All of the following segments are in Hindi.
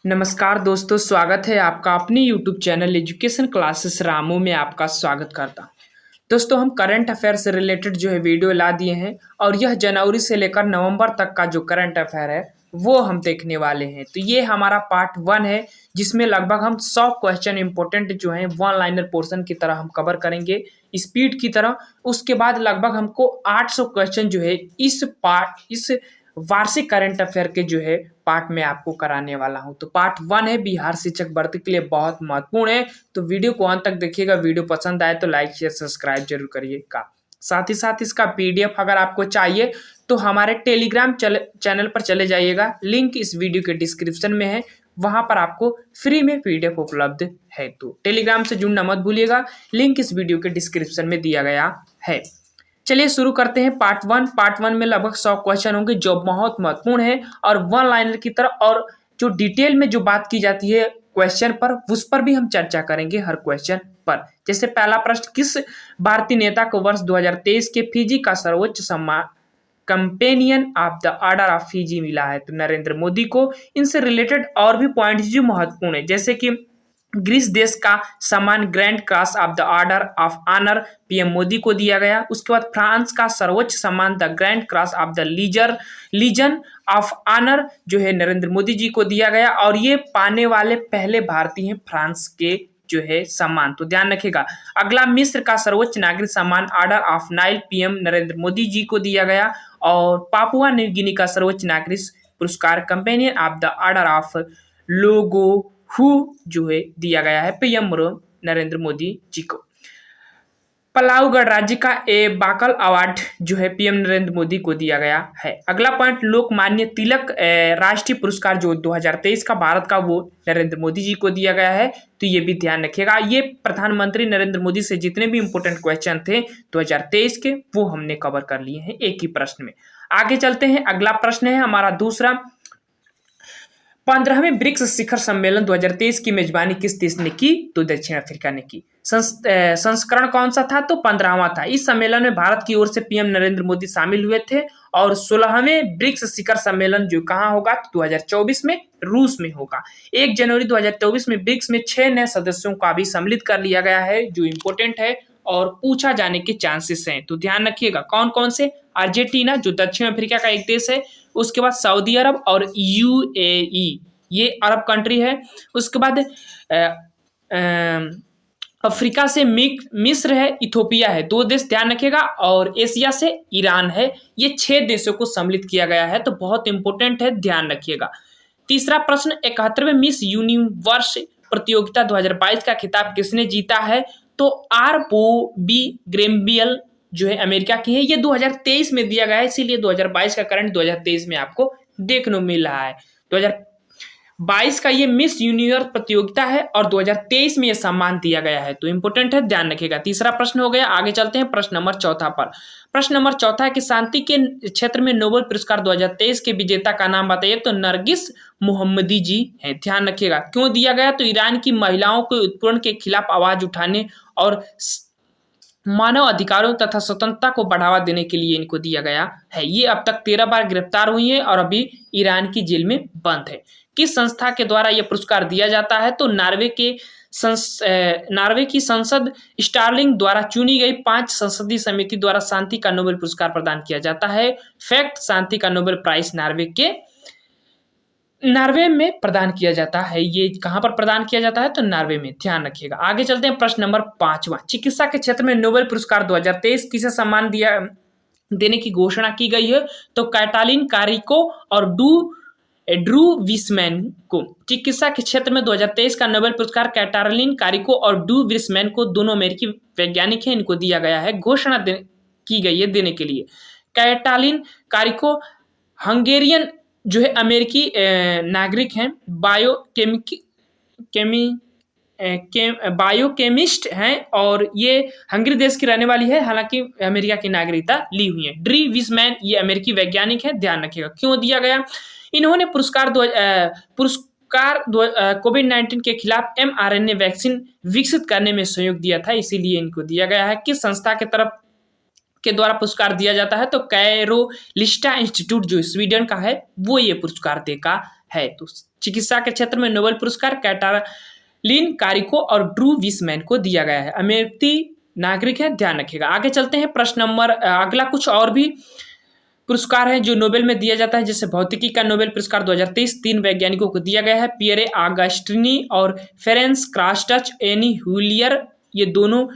नमस्कार दोस्तों, स्वागत है आपका अपने YouTube channel education classes Ramu में आपका स्वागत करता हूं। दोस्तों, हम करंट अफेयर से रिलेटेड जो है वीडियो ला दिए हैं और यह जनवरी से लेकर नवंबर तक का जो करंट अफेयर है वो हम देखने वाले हैं। तो ये हमारा पार्ट 1 है जिसमें लगभग हम 100 क्वेश्चन इंपॉर्टेंट जो हैं वन लाइनर पोर्शन की तरह हम कवर करेंगे स्पीड की तरह। उसके बाद लगभग हमको 800 क्वेश्चन जो है इस वार्षिक करंट अफेयर के जो है पार्ट में आपको कराने वाला हूं। तो पार्ट 1 है बिहार शिक्षक भर्ती के लिए बहुत महत्वपूर्ण है। तो वीडियो को अंत तक देखिएगा। वीडियो पसंद आए तो लाइक शेयर सब्सक्राइब जरूर करिएगा। साथ ही साथ इसका पीडीएफ अगर आपको चाहिए तो हमारे टेलीग्राम चैनल पर चले जाइएगा। लिंक इस वीडियो के डिस्क्रिप्शन में है, वहां पर आपको फ्री में पीडीएफ उपलब्ध है। तो टेलीग्राम से जुड़ना मत भूलिएगा, लिंक इस वीडियो के डिस्क्रिप्शन में दिया गया है। चलिए शुरू करते हैं पार्ट 1। पार्ट 1 में लगभग 100 क्वेश्चन होंगे जो बहुत महत्वपूर्ण है और वन लाइनर की तरह, और जो डिटेल में जो बात की जाती है क्वेश्चन पर उस पर भी हम चर्चा करेंगे हर क्वेश्चन पर। जैसे पहला प्रश्न, किस भारतीय नेता को वर्ष 2023 के फिजी का सर्वोच्च सम्मान companion of the Order of Fiji मिला है? तो नरेंद्र मोदी को। इनसे रिलेटेड और भी पॉइंट जो महत्वपूर्ण है, जैसे कि ग्रीस देश का सम्मान Grand Cross of the Order of Honour PM Modi को दिया गया। उसके बाद फ्रांस का सर्वोच्च सम्मान the Grand Cross of the Legion of Honour जो है नरेंद्र मोदी जी को दिया गया, और ये पाने वाले पहले भारतीय हैं फ्रांस के जो है सम्मान। तो ध्यान रखिएगा। अगला, मिस्र का सर्वोच्च नागरिक सम्मान order of Nile PM Narendra Modi ji को दिया गया। और पापुआ न्यू गिनी का सर्वोच्च नागरिक पुरस्कार companion of the Order of logo who जो है दिया गया है पीएम नरेंद्र मोदी जी को। पलाऊ गणराज्य का ए बाकल अवार्ड जो है पीएम नरेंद्र मोदी को दिया गया है। अगला पॉइंट, लोकमान्य तिलक राष्ट्रीय पुरस्कार जो 2023 का भारत का, वो नरेंद्र मोदी जी को दिया गया है। तो ये भी ध्यान रखिएगा। ये प्रधानमंत्री नरेंद्र मोदी से जितने भी इंपोर्टेंट क्वेश्चन थे 2023 के, वो हमने कवर कर लिए हैं एक ही प्रश्न में। आगे चलते हैं। अगला प्रश्न है हमारा दूसरा, 15वें ब्रिक्स शिखर सम्मेलन 2023 की मेजबानी किस देश ने की? तो दक्षिण अफ्रीका ने की। संस्करण कौन सा था? तो 15वां था। इस सम्मेलन में भारत की ओर से पीएम नरेंद्र मोदी शामिल हुए थे। और 16वें ब्रिक्स शिखर सम्मेलन जो कहाँ होगा? 2024 में रूस में होगा। 1 जनवरी 2024 में ब्रिक्स में 6 नए सदस्यों का भी सम्मिलित कर लिया गया है, जो इम्पोर्टेंट है और पूछा जाने के चांसेस हैं। तो ध्यान रखिएगा कौन कौन से। अर्जेंटीना जो दक्षिण अफ्रीका का एक देश है, उसके बाद सऊदी अरब और यूएई, ये अरब कंट्री है। उसके बाद अफ्रीका से मिस्र है, इथोपिया है, 2 देश ध्यान रखिएगा। और एशिया से ईरान है। ये 6 देशों को सम्मिलित किया गया है, तो बहुत इंपॉर्टेंट है, ध्यान रखिएगा। तीसरा प्रश्न, 71वें मिस यूनिवर्स प्रतियोगिता 2022 का खिताब किसने जीता है? तो आर.बी. ग्रेम्बियल जो है अमेरिका की है। ये 2023 में दिया गया है, इसीलिए 2022 का करंट 2023 में आपको देखने को मिल रहा है। 2022 का ये मिस यूनिवर्स प्रतियोगिता है और 2023 में ये सम्मान दिया गया है, तो इंपॉर्टेंट है, ध्यान रखिएगा। तीसरा प्रश्न हो गया। आगे चलते हैं प्रश्न नंबर 4 पर। प्रश्न नंबर 4 है कि शांति के क्षेत्र में नोबेल पुरस्कार 2023 के विजेता का नाम बताइए? तो नरगिस मोहम्मदी जी है, ध्यान रखिएगा। क्यों दिया गया? तो ईरान की महिलाओं को उत्पीड़न के खिलाफ आवाज उठाने और मानव अधिकारों तथा स्वतंत्रता को बढ़ावा देने के लिए इनको दिया गया है। ये अब तक 13 बार गिरफ्तार हुई है और अभी ईरान की जेल में बंद है। किस संस्था के द्वारा यह पुरस्कार दिया जाता है? तो नार्वे की संसद स्टार्लिंग द्वारा चुनी गई 5 संसदीय समिति द्वारा शांति का नोबेल पुरस्कार प्रदान किया जाता है। फैक्ट, शांति का नोबेल प्राइज नार्वे में प्रदान किया जाता है। ये कहां पर प्रदान किया जाता है? तो नार्वे में, ध्यान रखिएगा। आगे चलते हैं प्रश्न नंबर 5वां। चिकित्सा के क्षेत्र में नोबेल पुरस्कार 2023 किसे सम्मान देने की घोषणा की गई है? तो कैटालिन कारिको और ड्रू विसमैन को। चिकित्सा के क्षेत्र में 2023 का नोबेल पुरस्कार कैटालिन कारिको और ड्रू विसमैन को, दोनों अमेरिकी वैज्ञानिक हैं, इनको दिया गया है, घोषणा की गई है देने के लिए। कैटालिन कारिको हंगेरियन जो है अमेरिकी नागरिक हैं, बायोकेमिस्ट हैं और ये हंगरी देश की रहने वाली है, हालांकि अमेरिका की नागरिकता ली हुई है। ड्री विसमैन ये अमेरिकी वैज्ञानिक है, ध्यान रखिएगा। क्यों दिया गया? इन्होंने पुरस्कार कोविड-19 के खिलाफ mRNA वैक्सीन विकसित करने में सहयोग दिया था, इसीलिए इनको दिया गया है। किस संस्था के तरफ के द्वारा पुरस्कार दिया जाता है? तो कैरोलिस्टा इंस्टीट्यूट जो स्वीडन का है, वो ये पुरस्कार है। तो चिकित्सा के क्षेत्र में नोबेल पुरस्कार कैटालिन कारिको और ड्रू विसमैन को दिया गया है। अमेरिकी नागरिक है, ध्यान रखिएगा। आगे चलते हैं प्रश्न नंबर अगला कुछ और भी पुरस्कार है जो नोबेल में दिया जाता है, जैसे भौतिकी का नोबेल पुरस्कार 2023 3 वैज्ञानिकों को दिया गया है, पियरे आगस्टिनी और फेरेंस क्रास्टच एनी हुलियर, ये दोनों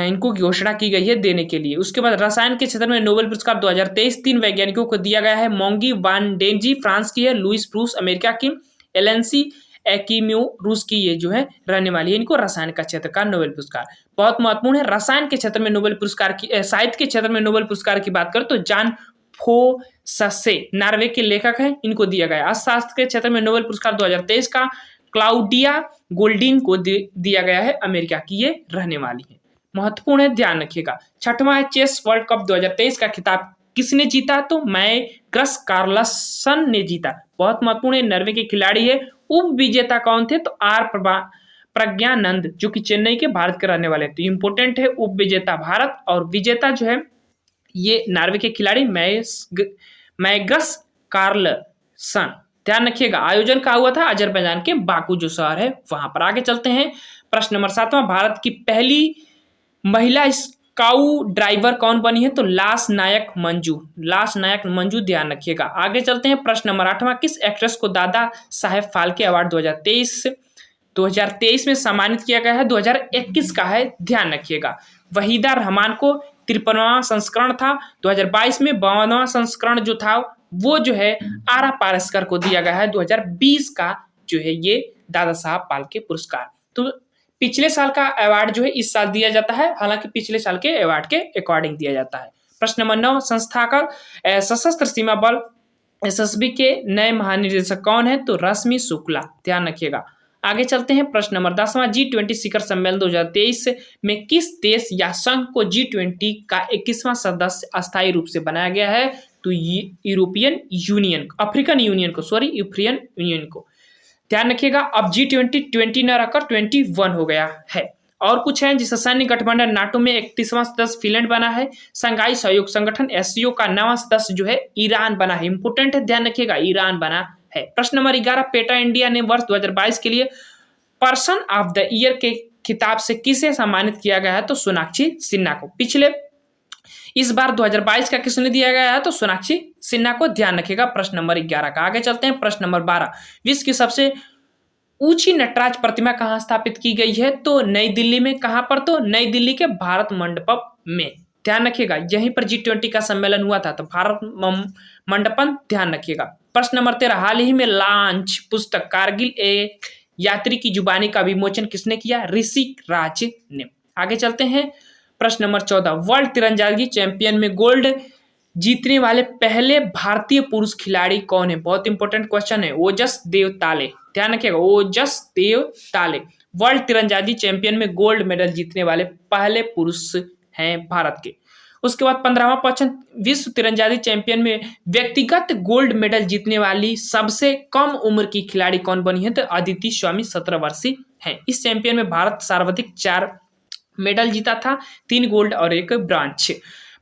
इनको घोषणा की गई है देने के लिए। उसके बाद रसायन के क्षेत्र में नोबेल पुरस्कार 2023 3 वैज्ञानिकों को दिया गया है, मोंगी वान डेंजी फ्रांस की है, लुइस ब्रूस अमेरिका की, एलेंसी एकिम्यो रूस की ये जो है रहने वाली है। इनको रसायन का क्षेत्र का नोबेल पुरस्कार बहुत महत्वपूर्ण है। रसायन के क्षेत्र में नोबेल पुरस्कार की साहित्य के क्षेत्र में नोबेल पुरस्कार की बात करें तो जान फोससे नॉर्वे के लेखक हैं, इनको दिया गया। अर्थशास्त्र के क्षेत्र में नोबेल पुरस्कार 2023 का क्लाउडिया गोल्डिन को दिया गया है, अमेरिका की ये रहने वाली है, महत्वपूर्ण है, ध्यान रखिएगा। छठवां है चेस वर्ल्ड कप 2023 का खिताब किसने जीता, तो मैग्नस कार्लसन ने जीता, बहुत महत्वपूर्ण है, नॉर्वे के खिलाड़ी है। उप विजेता कौन थे, तो आर प्रज्ञानंद जो कि चेन्नई के भारत के रहने वाले, तो इंपोर्टेंट है, उप विजेता भारत और विजेता जो है ये नॉर्वे के खिलाड़ी मैग्नस कार्लसन, ध्यान रखिएगा। आयोजन कहाँ हुआ था, अजरबैजान के बाकू जो शहर है वहां पर। आगे चलते हैं प्रश्न नंबर 7वां, भारत की पहली महिला स्काउ ड्राइवर कौन बनी है, तो लास नायक मंजू, ध्यान रखिएगा। आगे चलते हैं प्रश्न नंबर 8वां, किस एक्ट्रेस को दादा साहेब फाल्के अवार्ड 2023 में सम्मानित किया गया है, 2021 का है, ध्यान रखिएगा। वहीदा रहमान को 53वां संस्करण था, 2022 में 52वां संस्करण जो था वो जो है आरा पारस्कर को दिया गया है, 2020 का जो है ये दादा साहब फाल्के पुरस्कार। तो पिछले साल का अवार्ड जो है इस साल दिया जाता है, हालांकि पिछले साल के अवार्ड के अकॉर्डिंग दिया जाता है। प्रश्न नंबर 9, संस्थागत सशस्त्र सीमा बल एसएसबी के नए महानिदेशक कौन है, तो रश्मि शुक्ला, ध्यान रखिएगा। आगे चलते हैं प्रश्न नंबर 10वां, G20 शिखर सम्मेलन 2023 में किस देश या संघ को G20 का 21वां सदस्य अस्थायी रूप से बनाया गया है, तो यूरोपियन यूनियन, अफ्रीकन यूनियन को, ध्यान रखिएगा। अब G20 न रखकर 21 हो गया है। और कुछ है, जिसे सैन्य गठबंधन नाटो में 31वां सदस्य फिनलैंड बना है, संघाई सहयोग संगठन एससीओ का 9वां सदस्य जो है ईरान बना है, इंपोर्टेंट है, ध्यान रखिएगा, ईरान बना है। प्रश्न नंबर 11, पेटा इंडिया ने वर्ष 2022 के लिए पर्सन ऑफ द ईयर के खिताब से किसे सम्मानित किया गया है, तो सोनाक्षी सिन्हा को। इस बार 2022 का किसने दिया गया है, तो सोनाक्षी सिन्हा को, ध्यान रखिएगा। प्रश्न नंबर 11 का। आगे चलते हैं प्रश्न नंबर 12, विश्व की सबसे ऊंची नटराज प्रतिमा कहाँ स्थापित की गई है, तो नई दिल्ली में। कहां पर, तो नई दिल्ली के भारत मंडपम में, ध्यान रखिएगा। यहीं पर G20 का सम्मेलन हुआ था, तो भारत मंडपम, ध्यान रखिएगा। प्रश्न नंबर 13, हाल ही में लॉन्च पुस्तक कारगिल एक यात्री की जुबानी का विमोचन किसने किया, ऋषि राज ने। आगे चलते हैं प्रश्न नंबर 14, वर्ल्ड तीरंदाजी चैंपियन में गोल्ड जीतने वाले पहले भारतीय पुरुष खिलाड़ी कौन है, बहुत इंपॉर्टेंट क्वेश्चन है, ओजस देव ताले, ध्यान रखिएगा, ओजस देव ताले वर्ल्ड तीरंदाजी चैंपियन में गोल्ड मेडल जीतने वाले पहले पुरुष हैं भारत के। उसके बाद 15वां क्वेश्चन, विश्व तीरंदाजी चैंपियन में व्यक्तिगत गोल्ड मेडल जीतने वाली सबसे कम उम्र की खिलाड़ी कौन बनी है, तो अदिति स्वामी 17 वर्षीय है। इस चैंपियन में भारत सर्वाधिक 4 मेडल जीता था, 3 गोल्ड और 1 ब्रॉन्ज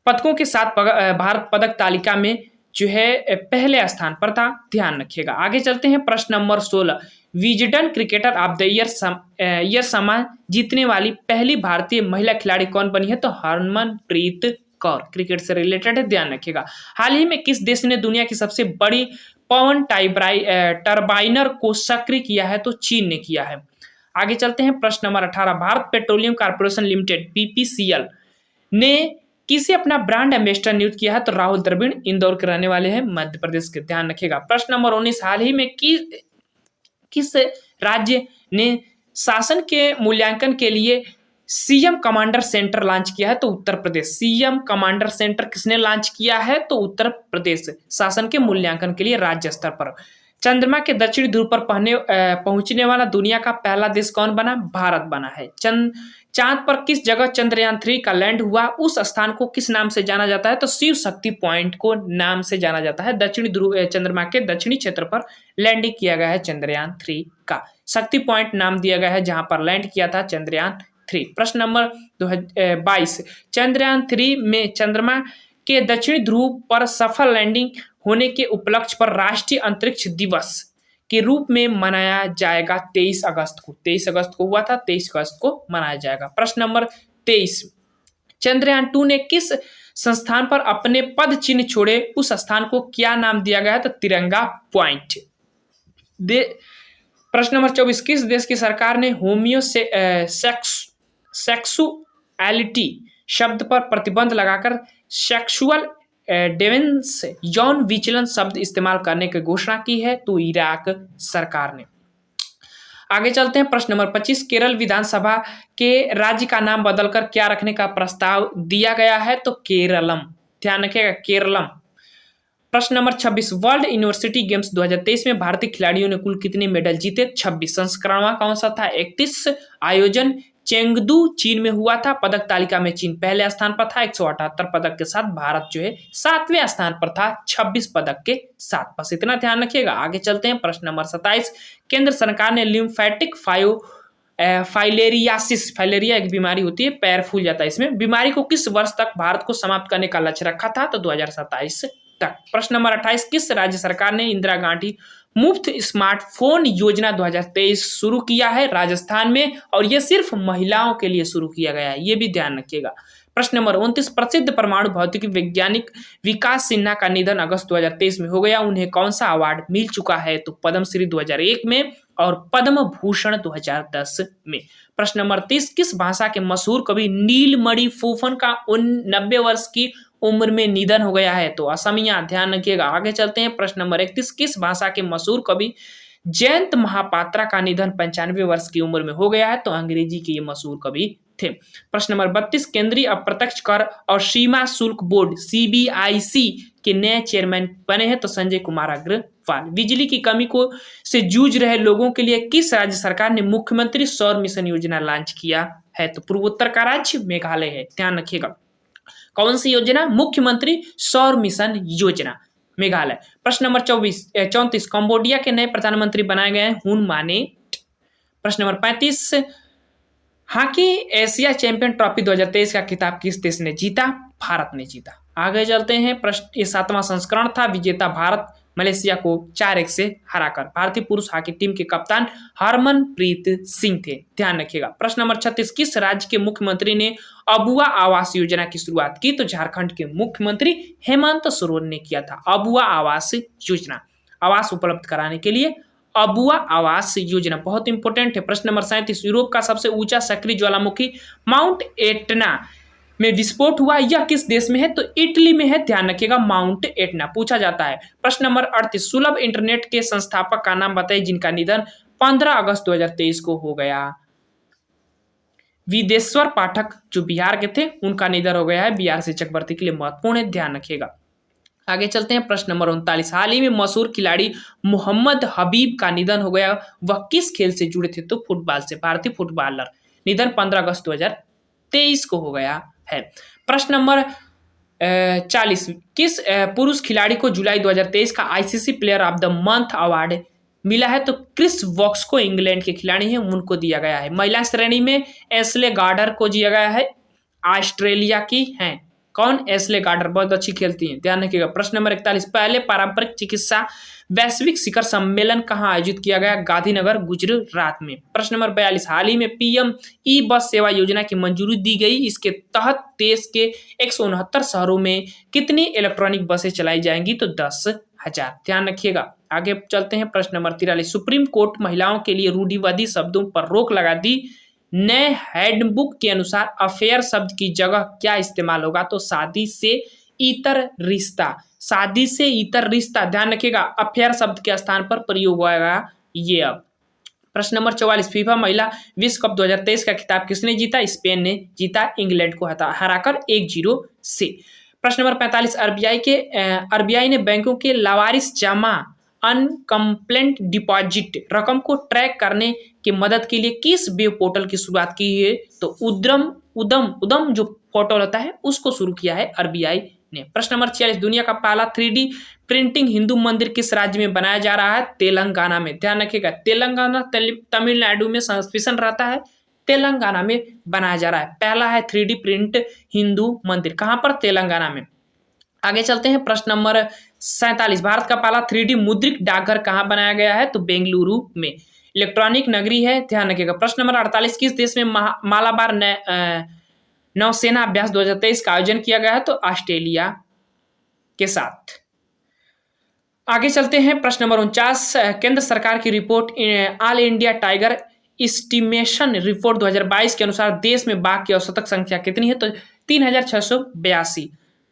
पदकों के साथ भारत पदक तालिका में जो है पहले स्थान पर था, ध्यान रखिएगा। आगे चलते हैं प्रश्न number 16, Wisden cricketer of the year सम्मान जीतने वाली पहली भारतीय महिला खिलाड़ी कौन बनी है, तो हरमनप्रीत कौर, क्रिकेट से रिलेटेड है, ध्यान रखिएगा। हाल ही में किस देश ने दुनिया की सबसे बड़ी पवन टर्बाइनर को सक्रिय किया है, तो चीन ने किया है। आगे चलते हैं प्रश्न number 18, Bharat petroleum corporation limited BPCL ने किसे अपना ब्रांड एम्बेसडर नियुक्त किया है, तो राहुल द्रविड़, इंदौर के रहने वाले हैं, मध्य प्रदेश के, ध्यान रखिएगा। प्रश्न नंबर 19, हाल ही में किस राज्य ने शासन के मूल्यांकन के लिए सीएम कमांडर सेंटर लॉन्च किया है, तो Uttar Pradesh. CM commander centre किसने लॉन्च किया है, तो उत्तर प्रदेश, शासन के मूल्यांकन के लिए राज्य स्तर पर। चंद्रमा के दक्षिणी ध्रुव पर पहुंचने वाला दुनिया का पहला देश कौन बना, भारत बना है। चांद पर किस जगह चंद्रयान 3 का लैंड हुआ, उस स्थान को किस नाम से जाना जाता है, तो शिव शक्ति पॉइंट को नाम से जाना जाता है। दक्षिणी ध्रुव चंद्रमा के दक्षिणी क्षेत्र पर लैंडिंग किया गया है चंद्रयान 3 का, शक्ति पॉइंट नाम दिया गया है जहां पर लैंड किया था चंद्रयान 3। प्रश्न नंबर 22, चंद्रयान 3 में चंद्रमा के दक्षिणी ध्रुव पर सफल लैंडिंग होने के उपलक्ष्य पर राष्ट्रीय अंतरिक्ष दिवस के रूप में मनाया जाएगा 23 अगस्त को। 23 अगस्त को हुआ था, 23 अगस्त को मनाया जाएगा। प्रश्न नंबर 23, चंद्रयान 2 ने किस संस्थान पर अपने पद चिन्ह छोड़े, उस स्थान को क्या नाम दिया गया है? तो तिरंगा पॉइंट। प्रश्न नंबर 24, किस देश की सरकार ने होमियो सेक्सुअलिटी शब्द पर प्रतिबंध लगाकर सेक्सुअल डेविएंस यौन विचलन शब्द इस्तेमाल करने की घोषणा की है? तो इराक सरकार ने। आगे चलते हैं। प्रश्न नंबर 25, केरल विधानसभा के राज्य का नाम बदलकर क्या रखने का प्रस्ताव दिया गया है? तो केरलम। ध्यान रखिएगा, केरलम। प्रश्न नंबर 26, वर्ल्ड यूनिवर्सिटी गेम्स 2023 में भारतीय खिलाड़ियों ने कुल कितने मेडल जीते? 26। संस्करण कौन सा था? 31। आयोजन चेंगदू चीन में हुआ था। पदक तालिका में चीन पहले स्थान पर था 178 पदक के साथ। भारत जो है 7वें स्थान पर था 26 पदक के साथ। बस इतना ध्यान रखिएगा। आगे चलते हैं। प्रश्न नंबर 27, केंद्र सरकार ने लिम्फेटिक फाइलेरियासिस, फाइलेरिया एक बीमारी होती है, पैर फूल जाता है इसमें, बीमारी को किस वर्ष तक भारत को समाप्त करने का लक्ष्य रखा था? तो 2027 तक। प्रश्न नंबर 28, किस राज्य सरकार ने इंदिरा गांधी मुफ्त स्मार्टफोन योजना 2023 शुरू किया है? राजस्थान में, और यह सिर्फ महिलाओं के लिए शुरू किया गया है, यह भी ध्यान रखिएगा। प्रश्न नंबर 29, प्रसिद्ध परमाणु भौतिकी वैज्ञानिक विकास सिन्हा का निधन अगस्त 2023 में हो गया। उन्हें कौन सा अवार्ड मिल चुका है? तो पद्मश्री 2001 में और पद्म भूषण 2010 में। प्रश्न नंबर 30, किस भाषा के मशहूर कवि नीलमणि फूफन का 90 वर्ष की उम्र में निधन हो गया है? तो असमिया। ध्यान रखिएगा। आगे चलते हैं। प्रश्न नंबर 31, किस भाषा के मशहूर कवि जयंत महापात्रा का निधन 95 वर्ष की उम्र में हो गया है? तो अंग्रेजी के ये मशहूर कवि थे। प्रश्न नंबर 32, केंद्रीय अप्रत्यक्ष कर और सीमा शुल्क बोर्ड CBIC के नए चेयरमैन बने हैं? तो संजय कुमार अग्रवाल। बिजली की कमी को से जूझ रहे लोगों के लिए किस राज्य सरकार ने मुख्यमंत्री सौर मिशन योजना लॉन्च किया है? तो पूर्वोत्तर का राज्य मेघालय है। ध्यान रखिएगा। कौन सी योजना? मुख्यमंत्री सौर मिशन योजना, मेघालय। प्रश्न नंबर 34, कंबोडिया के नए प्रधानमंत्री बनाए गए हैं हुन मानेट। प्रश्न number 35, hockey Asia champion trophy 2023 का खिताब किस देश ने जीता? भारत ने जीता। आगे चलते हैं। प्रश्न, ये 7वां संस्करण था। विजेता भारत मलेशिया को 4-1 से हराकर। भारतीय पुरुष हॉकी टीम के कप्तान हरमनप्रीत सिंह थे। ध्यान रखिएगा। प्रश्न नंबर 36, किस राज्य के मुख्यमंत्री ने अबुआ आवास योजना की शुरुआत की? तो झारखंड के मुख्यमंत्री हेमंत सोरेन ने किया था अबुआ आवास योजना, आवास उपलब्ध कराने के लिए अबुआ आवास योजना बहुत इंपॉर्टेंट है। प्रश्न नंबर 37, यूरोप का सबसे ऊंचा सक्रिय ज्वालामुखी माउंट एटना में विस्फोट हुआ, यह किस देश में है? तो इटली में है। ध्यान रखिएगा, माउंट एटना पूछा जाता है। प्रश्न नंबर 38, सुलभ इंटरनेट के संस्थापक का नाम बताइए जिनका निधन 15 अगस्त 2023 को हो गया। विदेश्वर पाठक जो बिहार के थे, उनका निधन हो गया है। बिहार से चक्रवर्ती के लिए महत्वपूर्ण है, ध्यान रखिएगा। आगे चलते हैं। प्रश्न नंबर 39, हाल ही में मशहूर खिलाड़ी मोहम्मद हबीब का निधन हो गया, वह किस खेल से जुड़े थे? तो फुटबॉल से। भारतीय फुटबॉलर, निधन 15 अगस्त 2023 को हो गया है। प्रश्न नंबर 40, किस पुरुष खिलाड़ी को जुलाई 2023 का ICC player of the month award मिला है? तो क्रिस वॉक्स को, इंग्लैंड के खिलाड़ी हैं, उनको दिया गया है। महिला श्रेणी में एस्ले गार्डर को दिया गया है, ऑस्ट्रेलिया की हैं। कौन? एस्ले गार्डर, बहुत अच्छी खेलती हैं, ध्यान रखिएगा। प्रश्न नंबर 41, पहले पारंपरिक चिकित्सा वैश्विक शिखर सम्मेलन कहाँ आयोजित किया गया? गांधीनगर, गुजरात में। प्रश्न नंबर 42, हाल ही में PM ई बस सेवा योजना की मंजूरी दी गई, इसके तहत देश के 169 शहरों में कितनी इलेक्ट्रॉनिक बसें चलाई जाएंगी? तो 10,000। ध्यान रखिएगा। आगे चलते हैं। प्रश्न नंबर 43, सुप्रीम कोर्ट महिलाओं के लिए रूढ़िवादी शब्दों पर रोक लगा दी, नए हैंडबुक के अनुसार अफेयर शब्द की जगह क्या इस्तेमाल होगा? तो शादी से इतर रिश्ता, शादी से इतर रिश्ता, ध्यान रखिएगा, अफेयर शब्द के स्थान पर प्रयोग होगा ये। अब प्रश्न नंबर 44, फीफा महिला विश्व कप 2023 का खिताब किसने जीता? स्पेन ने जीता, इंग्लैंड को हराकर 1-0 से। प्रश्न नंबर 45, RBI ने बैंकों के लावारिस जमा अनकम्प्लेंट डिपॉजिट रकम को ट्रैक करने की मदद के लिए किस वेब पोर्टल की शुरुआत की है? तो उदम जो पोर्टल होता है उसको शुरू किया है RBI ने। प्रश्न नंबर 46, दुनिया का पहला 3D प्रिंटिंग हिंदू मंदिर किस राज्य में बनाया जा रहा है? तेलंगाना में। ध्यान रखिएगा, तेलंगाना तमिलनाडु में संस्पिशन रहता है, तेलंगाना में बनाया जा रहा है। पहला है 3D प्रिंट हिंदू मंदिर, कहां पर? तेलंगाना में। आगे चलते हैं प्रश्न नंबर 47। भारत का पहला 3D मुद्रित डाकघर कहाँ बनाया गया है? तो बेंगलुरु में। इलेक्ट्रॉनिक नगरी है, ध्यान रखिएगा। प्रश्न नंबर 48। किस देश में मालाबार नौसेना अभ्यास 2023 का आयोजन किया गया है? तो ऑस्ट्रेलिया के साथ। आगे चलते हैं प्रश्न नंबर 49। केंद्र सरकार की report all India tiger estimation report 2022 के अनुसार देश में बाघ की औसतक संख्या कितनी है? तो 3682।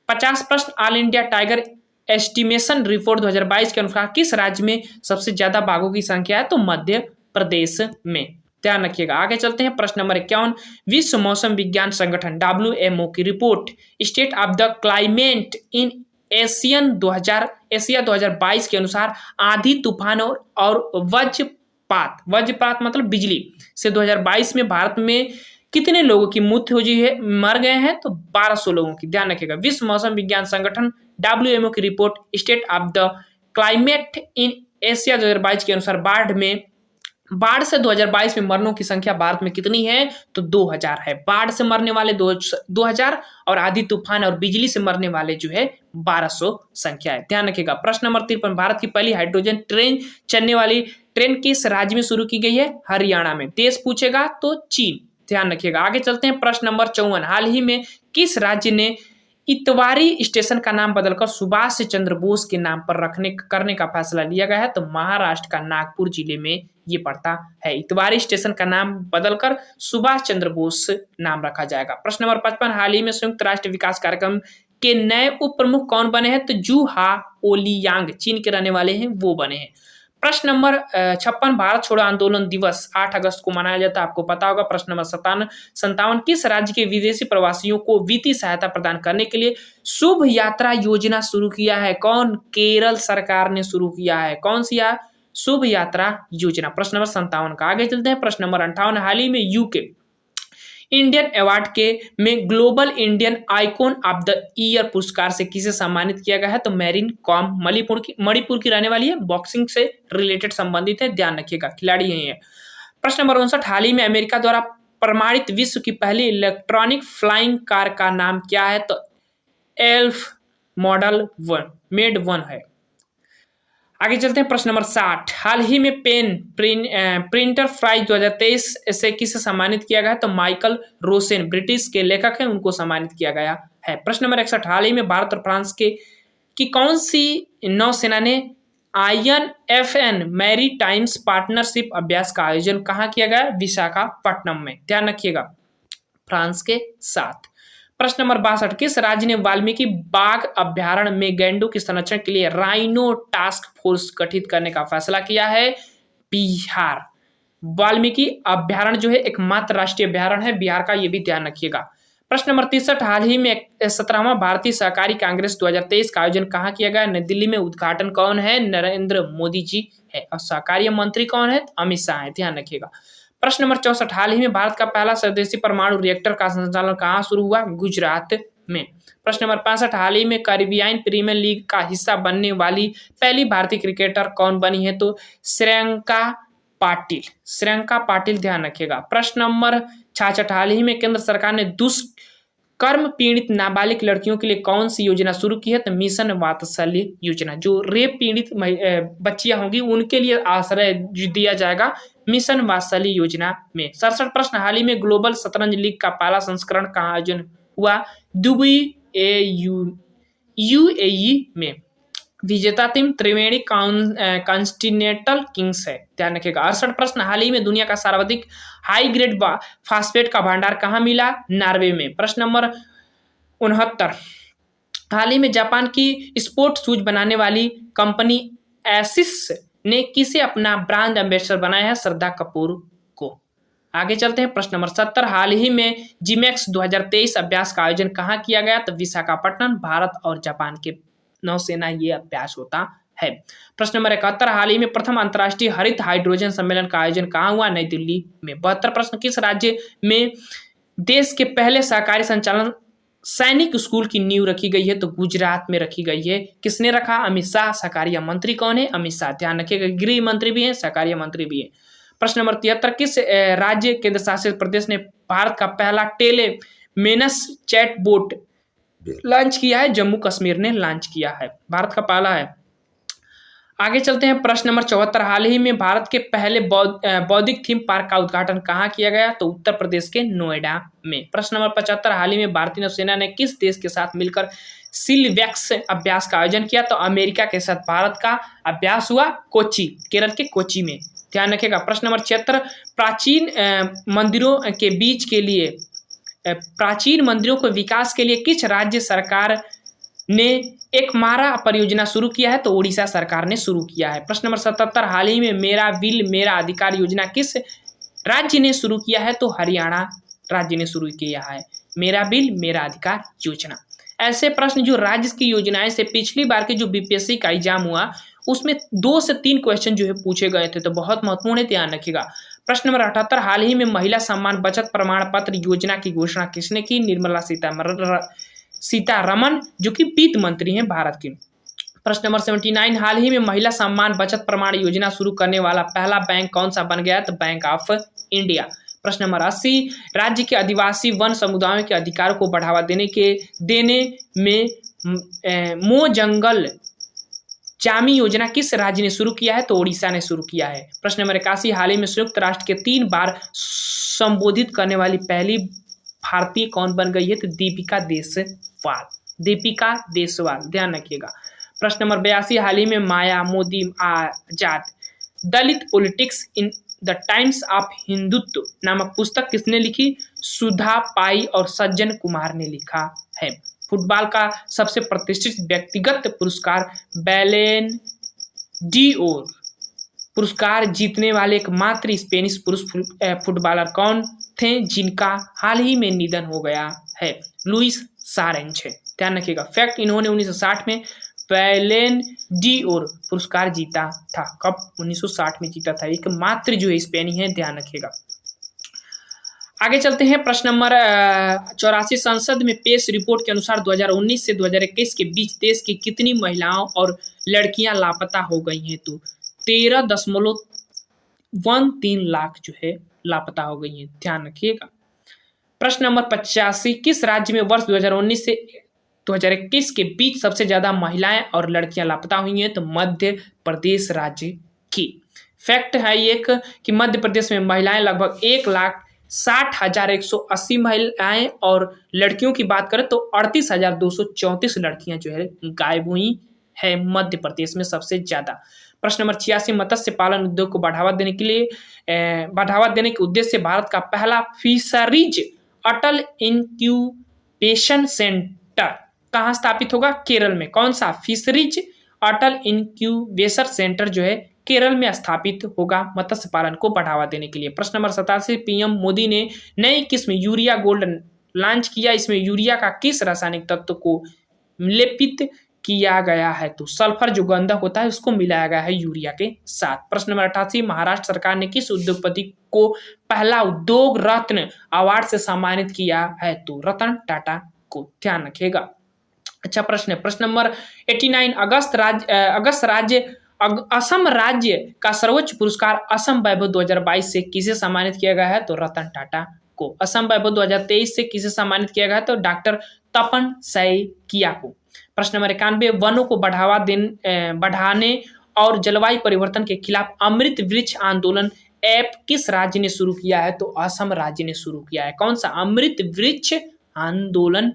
50 प्रश्न all India tiger estimation report 2022 के अनुसार किस राज्य में सबसे ज्यादा बाघों की संख्या है? तो मध्य प्रदेश में। ध्यान रखिएगा। आगे चलते हैं प्रश्न नंबर 51। विश्व मौसम विज्ञान संगठन WMO की report state of the climate in Asia 2022 के अनुसार आंधी, तूफान और वज्रपात मतलब बिजली से 2022 में भारत में कितने लोगों की मृत्यु हुई है, मर गए हैं? तो 1200 लोगों की। ध्यान रखिएगा। विश्व मौसम विज्ञान संगठन WMO की report state of the climate in Asia 2022 के अनुसार बाढ़ से 2022 में मरनों की संख्या भारत में कितनी है? तो 2000 है। बाढ़ से मरने वाले 2000 और आधी तूफान और बिजली से मरने वाले जो है 1200 संख्या है। ध्यान रखिएगा। प्रश्न नंबर 53। भारत की पहली हाइड्रोजन ट्रेन चलने वाली ट्रेन किस राज्य में शुरू की गई है? हरियाणा में। देश पूछेगा तो चीन। ध्यान रखिएगा। आगे चलते हैं प्रश्न नंबर 54। हाल ही में किस राज्य ने इतवारी स्टेशन का नाम बदलकर सुभाष चंद्र बोस के नाम पर करने का फैसला लिया गया है? तो महाराष्ट्र का नागपुर जिले में ये पड़ता है। इतवारी स्टेशन का नाम बदलकर सुभाष चंद्र बोस नाम रखा जाएगा। प्रश्न नंबर 55। हाल ही में संयुक्त राष्ट्र विकास कार्यक्रम के नए उप प्रमुख कौन बने हैं? तो जू हा ओलियांग, चीन के रहने वाले हैं, वो बने हैं। प्रश्न नंबर 56। भारत छोड़ो आंदोलन दिवस 8 अगस्त को मनाया जाता है, आपको पता होगा। प्रश्न नंबर 57। किस राज्य के विदेशी प्रवासियों को वित्तीय सहायता प्रदान करने के लिए शुभ यात्रा योजना शुरू किया है? कौन? केरल सरकार ने शुरू किया है। कौन सी शुभ यात्रा योजना? प्रश्न नंबर 57 का। आगे चलते हैं प्रश्न नंबर 58। हाल ही में यूके इंडियन अवार्ड के में global Indian icon of the year पुरस्कार से किसे सम्मानित किया गया है? तो मैरिन कॉम, मणिपुर की रहने वाली है, बॉक्सिंग से रिलेटेड संबंधित है। ध्यान रखिएगा, खिलाड़ी है। प्रश्न नंबर 59। हाल ही में अमेरिका द्वारा प्रमाणित विश्व की पहली इलेक्ट्रॉनिक फ्लाइंग कार का नाम क्या है? तो एल्फ मॉडल मेड 1 है। आगे चलते हैं प्रश्न नंबर 60। हाल ही में प्रिंटर प्राइज 2023 से किसे सम्मानित किया गया है? तो माइकल रोसेन, ब्रिटिश के लेखक हैं, उनको सम्मानित किया गया है। प्रश्न नंबर 61। हाल ही में भारत और फ्रांस की कौन सी नौसेना ने INFN मैरीटाइम्स पार्टनरशिप अभ्यास का आयोजन कहाँ किया गया? विशाखापट्टनम में। ध्यान रखिएगा, फ्रांस के साथ। प्रश्न नंबर 62। किस राज्य ने वाल्मीकि बाघ अभ्यारण्य में गैंडों के संरक्षण के लिए राइनो टास्क फोर्स गठित करने का फैसला किया है? बिहार। वाल्मीकि अभ्यारण्य जो है एकमात्र राष्ट्रीय अभ्यारण्य है बिहार का, ये भी ध्यान रखिएगा। प्रश्न नंबर 63। हाल ही में 17वां भारतीय सहकारी कांग्रेस 2023 का आयोजन कहाँ किया गया? नई दिल्ली में। उद्घाटन कौन है? नरेंद्र मोदी जी है। और सहकारी मंत्री कौन है? अमित शाह है। ध्यान रखिएगा। प्रश्न नंबर 64। हाल ही में भारत का पहला स्वदेशी परमाणु रिएक्टर का संचालन कहाँ शुरू हुआ? गुजरात में। प्रश्न नंबर 65। हाल ही में कैरिबियन प्रीमियर लीग का हिस्सा बनने वाली पहली भारतीय क्रिकेटर कौन बनी है? तो श्रेयंका पाटिल। ध्यान रखिएगा। प्रश्न नंबर 66। हाल ही में केंद्र सरकार ने दुष्कर्म पीड़ित नाबालिग लड़कियों के लिए कौन सी योजना शुरू की है? तो मिशन वात्सल्य योजना। जो रेप पीड़ित बच्चियां होंगी उनके लिए आश्रय दिया जाएगा मिशन वात्सल्य योजना में। 67 प्रश्न। हाल ही में ग्लोबल शतरंज लीग का पहला संस्करण कहाँ आयोजन हुआ? दुबई UAE में। विजेता टीम त्रिवेणी कॉन्टिनेंटल किंग्स है। ध्यान रखिएगा। 68 प्रश्न। हाल ही में दुनिया का सर्वाधिक हाई ग्रेड फास्फेट का भंडार कहाँ मिला? नॉर्वे में। प्रश्न नंबर 69। हाल ही में जापान की स्पोर्ट शूज बनाने वाली कंपनी एसिस ने किसे अपना ब्रांड एम्बेसडर बनाया है? श्रद्धा कपूर को। आगे चलते हैं प्रश्न नंबर 70। हाल ही में जिमेक्स 2023 अभ्यास का आयोजन कहाँ किया गया? तो विशाखापट्टनम। भारत और जापान के नौसेना ये अभ्यास होता है। प्रश्न नंबर 71। हाल ही में प्रथम अंतर्राष्ट्रीय हरित हाइड्रोजन सम्मेलन का आयोजन कहाँ हुआ? नई दिल्ली में। 72 प्रश्न। किस राज्य में देश के पहले सहकारी संचालन सैनिक स्कूल की नींव रखी गई है? तो गुजरात में रखी गई है। किसने रखा? अमित शाह। सहकारिता मंत्री कौन है? अमित शाह। ध्यान रखिएगा, गृह मंत्री भी है, सहकारिता मंत्री भी है। प्रश्न नंबर 73। किस राज्य केंद्र शासित प्रदेश ने भारत का पहला टेलीमेनस चैटबॉट लॉन्च किया है? जम्मू कश्मीर ने लॉन्च किया है, भारत का पहला है। आगे चलते हैं, प्रश्न नंबर 74। हाल ही में भारत के पहले बौद्धिक थीम पार्क का उद्घाटन कहाँ किया गया? तो उत्तर प्रदेश के नोएडा में। प्रश्न नंबर 75। हाल ही में भारतीय नौसेना ने किस देश के साथ मिलकर सिलवेक्स अभ्यास का आयोजन किया? तो अमेरिका के साथ भारत का अभ्यास हुआ कोची, केरल के कोची में, ध्यान रखिएगा। प्रश्न नंबर 76। प्राचीन मंदिरों के विकास के लिए किस राज्य सरकार ने एक मारा परियोजना शुरू किया है? तो उड़ीसा सरकार ने शुरू किया है। प्रश्न नंबर 77। हाल ही में मेरा बिल मेरा अधिकार योजना किस राज्य ने शुरू किया है? तो हरियाणा राज्य ने शुरू किया है मेरा बिल मेरा अधिकार योजना। ऐसे प्रश्न जो राज्य की योजनाएं से पिछली बार के जो बीपीएससी का एग्जाम हुआ उसमें 2 से 3 क्वेश्चन जो है पूछे गए थे, तो बहुत महत्वपूर्ण है, ध्यान रखिएगा। प्रश्न नंबर 78। हाल ही में महिला सम्मान बचत प्रमाण पत्र योजना की घोषणा किसने की? निर्मला सीतारमन, जो कि वित्त मंत्री हैं भारत की। प्रश्न नंबर 79। हाल ही में महिला सम्मान बचत प्रमाण योजना शुरू करने वाला पहला बैंक कौन सा बन गया? तो बैंक ऑफ इंडिया। प्रश्न नंबर 80। राज्य के आदिवासी वन समुदायों के अधिकारों को बढ़ावा देने में मो जंगल चामी योजना किस राज्य ने शुरू किया है? तो ओडिशा ने शुरू किया है। प्रश्न नंबर 81। हाल ही में संयुक्त राष्ट्र के 3 बार संबोधित करने वाली पहली भारतीय कौन बन गई है? तो दीपिका देशवाल, ध्यान रखिएगा। प्रश्न नंबर 82। हाल ही में Maya Modi Azad Dalit politics in the times of Hindutva नामक पुस्तक किसने लिखी? सुधा पाई और सज्जन कुमार ने लिखा है। फुटबॉल का सबसे प्रतिष्ठित व्यक्तिगत पुरस्कार बैलेन डी'ओर पुरस्कार जीतने वाले एकमात्र स्पेनिश पुरुष फुटबॉलर कौन थे जिनका हाल ही में निधन हो गया है? लुइस सारेंज है, ध्यान रखिएगा। फैक्ट, इन्होंने 1960 में बैलेन डी'ओर पुरस्कार जीता था। कब? 1960 में जीता था, एकमात्र जो है स्पेनी है, ध्यान रखिएगा। आगे चलते हैं, प्रश्न नंबर 84। संसद में पेश रिपोर्ट के अनुसार 2019 से 2021 के बीच देश की कितनी महिलाओं और लड़कियां लापता हो गई हैं? तो 13.13 लाख जो है लापता हो गई हैं, ध्यान रखिएगा। प्रश्न नंबर 85। किस राज्य में वर्ष 2019 से 2021 के बीच सबसे ज्यादा महिलाएं और लड़कियां लापता हुई हैं? तो मध्य प्रदेश राज्य की। फैक्ट है एक कि मध्य प्रदेश में महिलाएं लगभग 1,60,180 महिलाएं और लड़कियों की बात करें तो 38,234 लड़कियां जो है गायब हुई है मध्य प्रदेश में सबसे ज्यादा। प्रश्न नंबर 86। मत्स्य पालन उद्योग को बढ़ावा देने के उद्देश्य से भारत का पहला फिशरीज अटल इंक्यूबेशन सेंटर कहाँ स्थापित होगा? केरल में। कौन सा? फिशरीज अटल इंक्यूबेशन सेंटर जो है केरल में स्थापित होगा मत्स्य पालन को बढ़ावा देने के लिए। प्रश्न नंबर 87। पीएम मोदी ने नई किस्म यूरिया गोल्ड लॉन्च किया, इसमें यूरिया का किस रासायनिक तत्व को लेपित किया गया है? तो सल्फर जो गंधक होता है उसको मिलाया गया है यूरिया के साथ। प्रश्न नंबर 88। महाराष्ट्र सरकार ने किस उद्योगपति को पहला उद्योग रत्न अवार्ड से सम्मानित किया है? तो रतन टाटा को, ध्यान रखिएगा। अच्छा प्रश्न है, प्रश्न नंबर 89। असम राज्य का सर्वोच्च पुरस्कार असम वैभव 2022 से किसे सम्मानित किया गया है? तो रतन टाटा को। असम वैभव 2023 से किसे सम्मानित किया गया है? तो डॉक्टर तपन सैकिया को। प्रश्न नंबर 91। वनों को बढ़ाने और जलवायु परिवर्तन के खिलाफ अमृत वृक्ष आंदोलन ऐप किस राज्य ने शुरू किया है? तो असम राज्य ने शुरू किया है। कौन सा? अमृत वृक्ष आंदोलन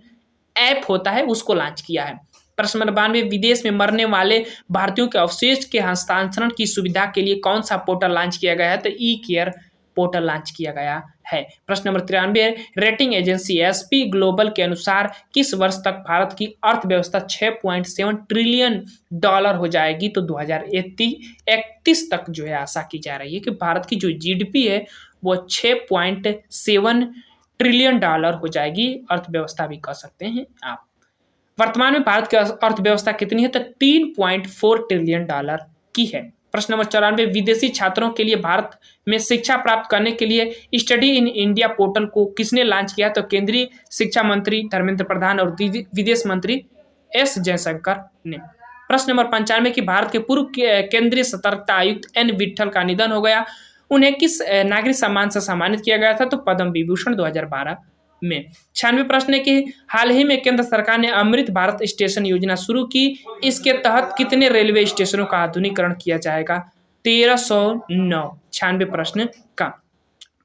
ऐप होता है उसको लॉन्च किया है। प्रश्न नंबर 92। विदेश में मरने वाले भारतीयों के अवशेष के हस्तांतरण की सुविधा के लिए कौन सा पोर्टल लॉन्च किया गया है? तो ई केयर पोर्टल लॉन्च किया गया है। प्रश्न number 93। Rating agency SP global के अनुसार किस वर्ष तक भारत की अर्थव्यवस्था $6.7 ट्रिलियन हो जाएगी? तो 2031 तक जो है आशा की जा रही है कि भारत की जो जीडीपी है वो $6.7 ट्रिलियन हो जाएगी, अर्थव्यवस्था भी कह सकते हैं आप। वर्तमान में भारत की अर्थव्यवस्था कितनी है? तो $3.4 ट्रिलियन की है। प्रश्न नंबर 94। विदेशी छात्रों के लिए भारत में शिक्षा प्राप्त करने के लिए स्टडी इन इंडिया पोर्टल को किसने लॉन्च किया? तो केंद्रीय शिक्षा मंत्री धर्मेंद्र प्रधान और विदेश मंत्री एस जयशंकर ने। प्रश्न नंबर 95। कि भारत के पूर्व केंद्रीय सतर्कता आयुक्त एन विट्ठल का निधन हो गया, उन्हें किस नागरिक सम्मान से सम्मानित किया गया था? तो पद्म विभूषण 2012 में। 96 प्रश्न है कि हाल ही में केंद्र सरकार ने अमृत भारत स्टेशन योजना शुरू की, इसके तहत कितने रेलवे स्टेशनों का आधुनिकीकरण किया जाएगा? 1309 96 प्रश्न का।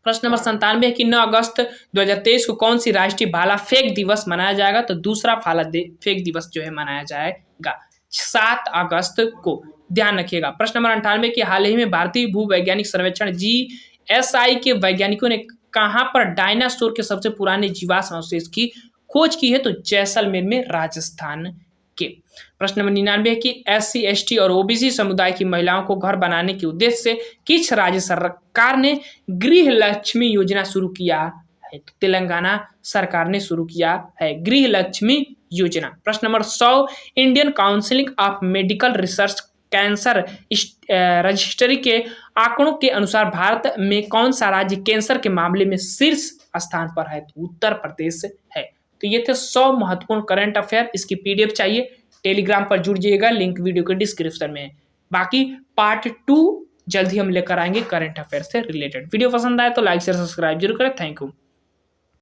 प्रश्न नंबर 97 है कि 9 अगस्त 2023 को कौन सी राष्ट्रीय भाला फेंक दिवस मनाया जाएगा? तो दूसरा भाला फेंक दिवस जो है मनाया जाएगा 7 अगस्त को, ध्यान रखिएगा। प्रश्न नंबर 98 की हाल ही में भारतीय भूवैज्ञानिक सर्वेक्षण GSI के वैज्ञानिकों ने कहां पर डायनासोर के सबसे पुराने जीवाश्म अवशेष की खोज की है? तो जैसलमेर में, राजस्थान के। प्रश्न नंबर 99 है कि SC ST और OBC समुदाय की महिलाओं को घर बनाने के उद्देश्य से किस राज्य सरकार ने गृह लक्ष्मी योजना शुरू किया है? तो तेलंगाना सरकार ने शुरू किया है गृह लक्ष्मी योजना। प्रश्न number 100 Indian council of medical research cancer registry के आंकड़ों के अनुसार भारत में कौन सा राज्य कैंसर के मामले में शीर्ष स्थान पर है? तो उत्तर प्रदेश है। तो ये थे 100 महत्वपूर्ण करंट अफेयर। इसकी PDF चाहिए टेलीग्राम पर जुड़ जाइएगा, लिंक वीडियो के डिस्क्रिप्शन में है। बाकी पार्ट 2 जल्द ही हम लेकर आएंगे करंट अफेयर से रिलेटेड। वीडियो पसंद आए तो लाइक शेयर सब्सक्राइब जरूर करें। Thank you.